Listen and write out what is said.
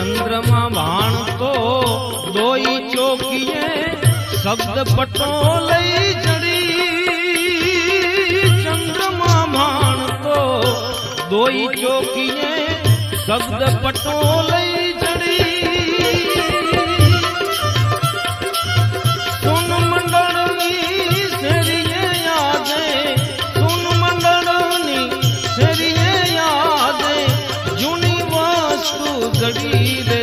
चंद्रमा भाण तो दोई चौकिए शब्द पटो लई जड़ी चंद्रमा भाण तो दोई चौकिए शब्द पटो लई जड़ी सुन मंडळनी सेरिये यादे सुन मंडळनी सेरिये यादे जूनी वस्तु जड़ी रे